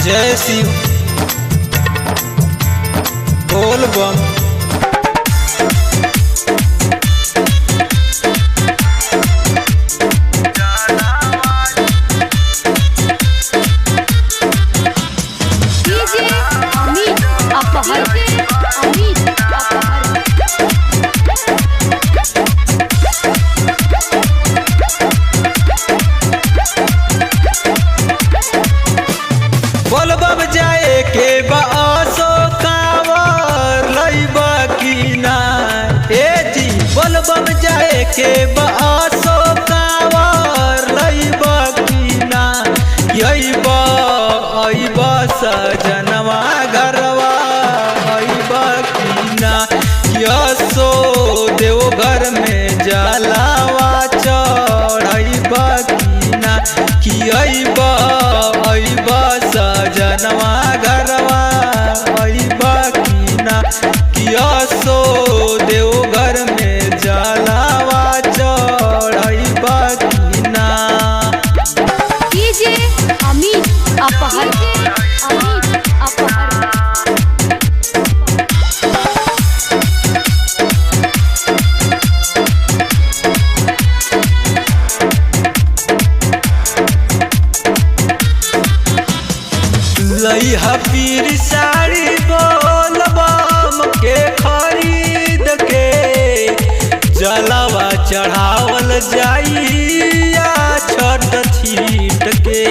जय शिव बोल बम। बोल बम जाए के बासो कावर लइबा की ना ए जी। बोल बम जाए के बासो कावर लइबा की ना। अइबा अइबा सजनवा घरवा अइबा की ना। यसो देवघर में जलावा चढ़इबा की ना। कि अइबा अइबा सजनवा घरवा अइबा की ना। कियासो देवघर में जलावा चढ़इबा की ना। डीजे अमित अपहर अमित अपहर। लइहा पीर साड़ी बोल बम के खरीद के जलावा चढ़ावल जाइया छठ छीट के।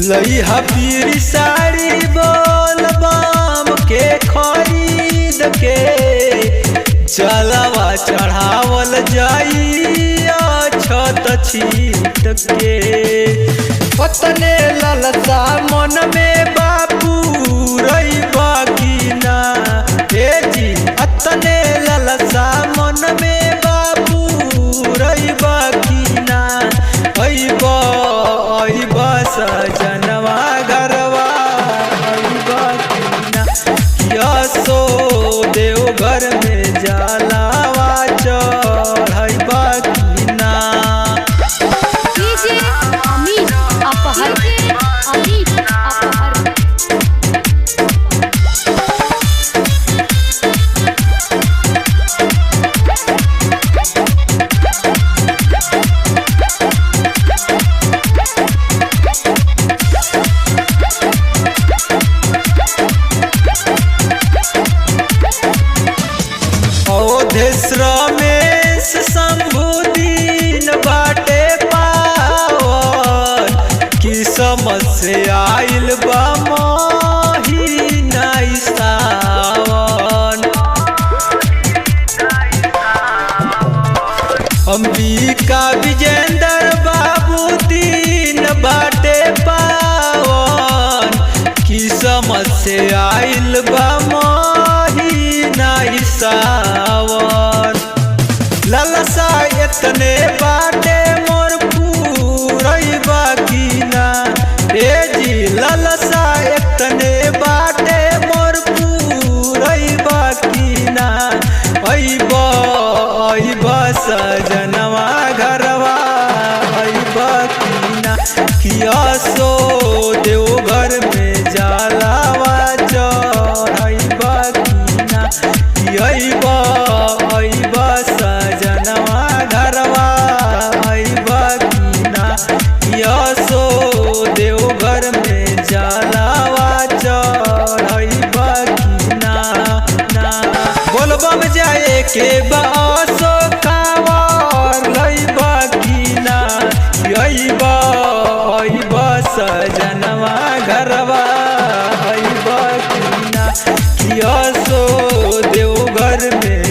लइहा पीर साड़ी बोल बम के खरीद के जलावा चढ़ावल जाइया छठ छीट के। पतने ललसा मन में बापू रइबा की ना हे जी। अतने ललसा मन में बापू रइबा की ना। अइबा अइबा सजनवा घरवा अइबा की ना। यसो देवघर में जलावा चढ़इबा की ना। डीजे अमित अपहर अमित अपहर। रमेश शंभुदीन बाटे पावन। किस्मत से आइल बा महीना सावन। अंबिका विजेंद्र बाबू दीन बाटे पावन। किस्मत से आइल बा महीना सावन। ललसा इतने बाटे मोर पूरइबा की ना ए जी। ललसा इतने बाटे मोर पूरइबा की ना। अइबा अइबा सजनवा घरवा अइबा की ना। कियासो देवघर में जलावा चढ़इबा की ना। अइबा अइबा सजनवा घरवा अइबा की ना। यसो देवघर में जलावा चढ़इबा की ना ना। बोल बम जाए के बासो कावर लइबा की ना। अइबा अइबा सजनवा घरवा अइबा की ना। यसो देवघर में